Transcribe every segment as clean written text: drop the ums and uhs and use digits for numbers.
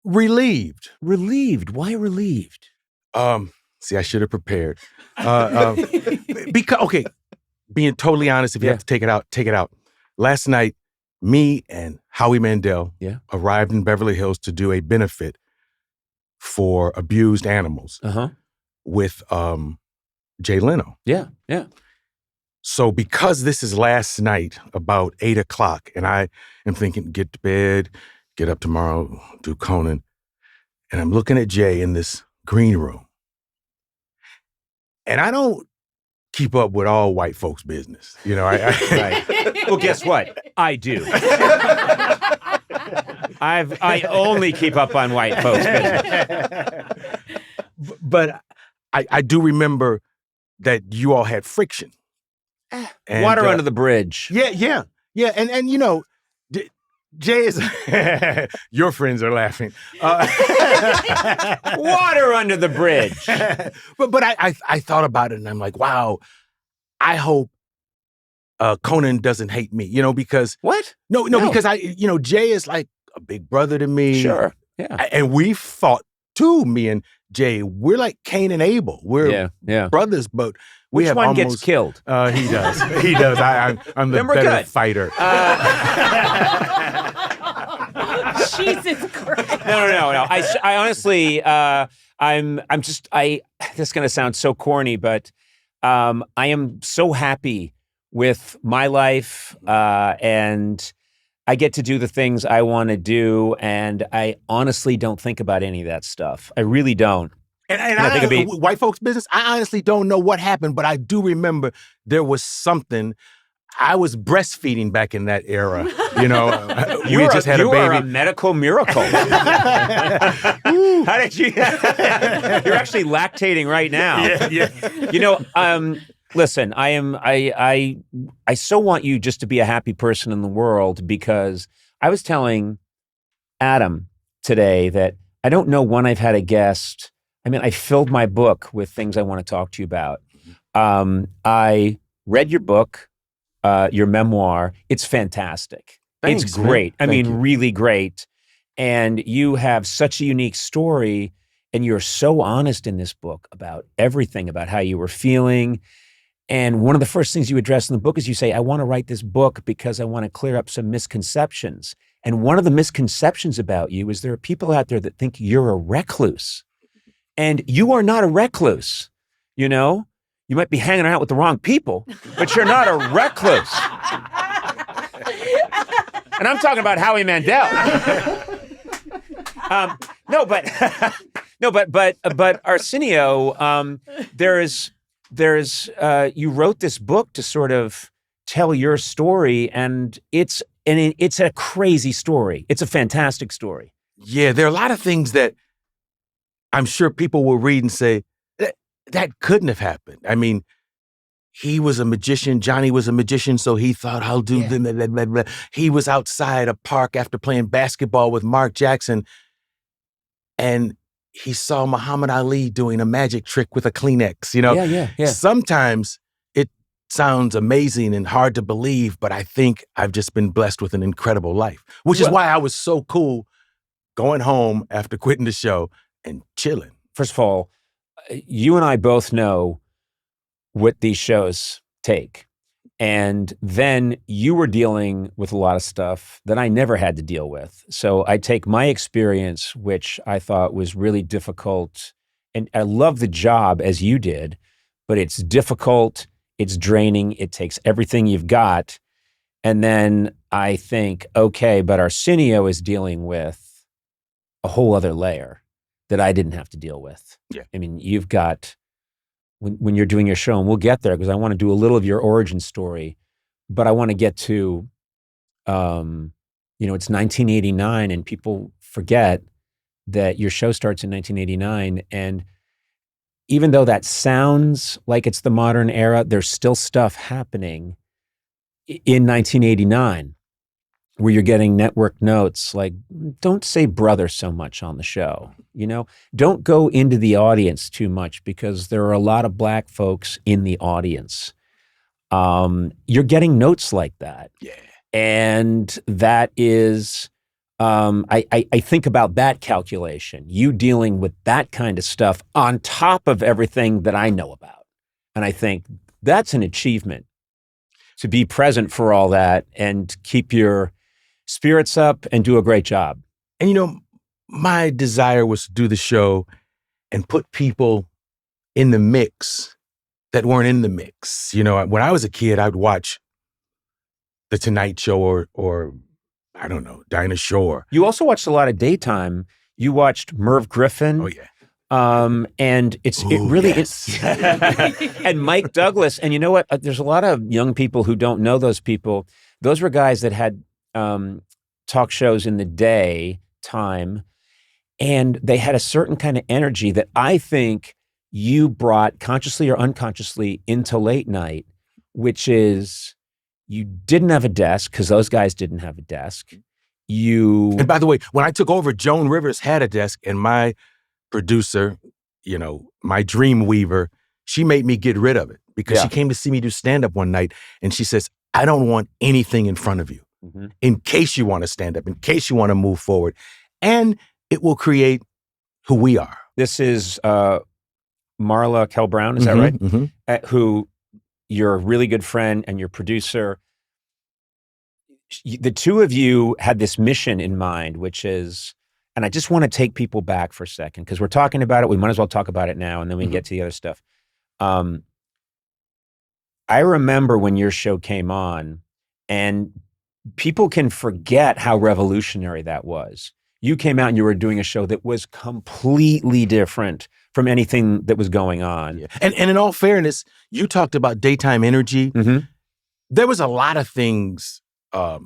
Relieved. Relieved. Why relieved? See, I should have prepared. Because, okay, being totally honest, if you have to take it out. Last night, me and Howie Mandel arrived in Beverly Hills to do a benefit for abused animals with Jay Leno. Yeah. So because this is last night about 8:00, and I am thinking, get to bed, get up tomorrow, do Conan, and I'm looking at Jay in this green room. And I don't keep up with all white folks' business. You know, Right. Well, guess what? I do. I only keep up on white folks' business. But I do remember that you all had friction. And, water under the bridge. Yeah. And you know, Jay is, your friends are laughing. Water under the bridge. But I thought about it and I'm like, wow, I hope Conan doesn't hate me, you know, because. What? No, because Jay is like a big brother to me. Sure, yeah. And we fought too, me and Jay. We're like Cain and Abel. We're brothers, but we Which have one almost, gets killed? He does. He does. I'm the better fighter. Jesus Christ. No. I honestly, this is going to sound so corny, but I am so happy with my life, and I get to do the things I want to do, and I honestly don't think about any of that stuff. I really don't. And I think white folks' business, I honestly don't know what happened, but I do remember there was something. I was breastfeeding back in that era, you know. You just had a baby. You are a medical miracle. How did you? You're actually lactating right now. Yeah. You know, listen, I so want you just to be a happy person in the world, because I was telling Adam today that I don't know when I've had a guest. I mean, I filled my book with things I want to talk to you about. I read your book, your memoir. It's fantastic. Thanks, it's great. man. I mean, really great. And you have such a unique story, and you're so honest in this book about everything, about how you were feeling. And one of the first things you address in the book is you say, I want to write this book because I want to clear up some misconceptions. And one of the misconceptions about you is there are people out there that think you're a recluse. And you are not a recluse, you know? You might be hanging out with the wrong people, but you're not a recluse. And I'm talking about Howie Mandel. But Arsenio, you wrote this book to sort of tell your story, and it's a crazy story. It's a fantastic story. Yeah, there are a lot of things that I'm sure people will read and say, that couldn't have happened. I mean, he was a magician. Johnny was a magician, so he thought, I'll do blah, blah, blah, blah. He was outside a park after playing basketball with Mark Jackson, and he saw Muhammad Ali doing a magic trick with a Kleenex, you know? Yeah. Sometimes it sounds amazing and hard to believe, but I think I've just been blessed with an incredible life, which is why I was so cool going home after quitting the show and chilling. First of all, you and I both know what these shows take. And then you were dealing with a lot of stuff that I never had to deal with. So I take my experience, which I thought was really difficult, and I love the job as you did, but it's difficult, it's draining, it takes everything you've got. And then I think, okay, but Arsenio is dealing with a whole other layer that I didn't have to deal with. Yeah. I mean, you've got, when you're doing your show, and we'll get there because I want to do a little of your origin story, but I want to get to, it's 1989 and people forget that your show starts in 1989. And even though that sounds like it's the modern era, there's still stuff happening in 1989 where you're getting network notes like, don't say brother so much on the show, you know? Don't go into the audience too much because there are a lot of Black folks in the audience. You're getting notes like that. Yeah. And that is I think about that calculation, you dealing with that kind of stuff on top of everything that I know about. And I think that's an achievement, to be present for all that and keep your spirits up and do a great job. And you know, my desire was to do the show and put people in the mix that weren't in the mix. You know, when I was a kid, I'd watch The Tonight Show or I don't know, Dinah Shore. You also watched a lot of daytime. You watched Merv Griffin. Oh, yeah. And it really is. And Mike Douglas. And you know what? There's a lot of young people who don't know those people. Those were guys that had talk shows in the daytime, and they had a certain kind of energy that I think you brought consciously or unconsciously into late night, which is you didn't have a desk because those guys didn't have a desk. And by the way, when I took over, Joan Rivers had a desk, and my producer, you know, my dream weaver, she made me get rid of it because she came to see me do stand-up one night, and she says, I don't want anything in front of you in case you want to stand up, in case you want to move forward. And it will create who we are. This is Marla Kell Brown, is that right? Who you're a really good friend and your producer. The two of you had this mission in mind, which is, and I just want to take people back for a second because we're talking about it. We might as well talk about it now, and then we can get to the other stuff. I remember when your show came on, and people can forget how revolutionary that was. You came out and you were doing a show that was completely different from anything that was going on. Yeah. And in all fairness, you talked about daytime energy. There was a lot of things that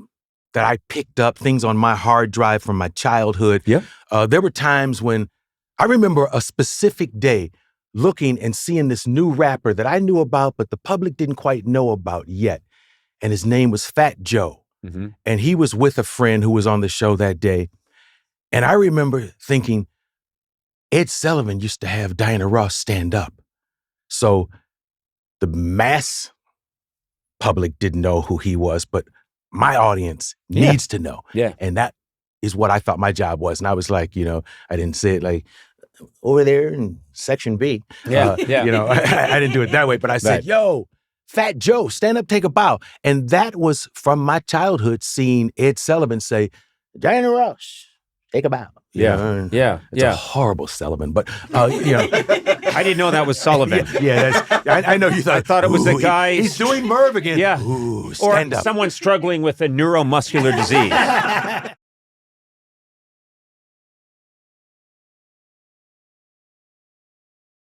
I picked up, things on my hard drive from my childhood. There were times when I remember a specific day looking and seeing this new rapper that I knew about, but the public didn't quite know about yet. And his name was Fat Joe. And he was with a friend who was on the show that day. And I remember thinking, Ed Sullivan used to have Diana Ross stand up. So the mass public didn't know who he was, but my audience needs to know. And that is what I thought my job was. And I was like, you know, I didn't say it like over there in section B. You know, I didn't do it that way, but I said, yo, Fat Joe, stand up, take a bow. And that was from my childhood, seeing Ed Sullivan say, Diana Ross, take a bow. It's a horrible Sullivan, but you know, I didn't know that was Sullivan. I know you thought. I thought it was the guy. He's doing Merv again. Ooh, stand up. Someone struggling with a neuromuscular disease.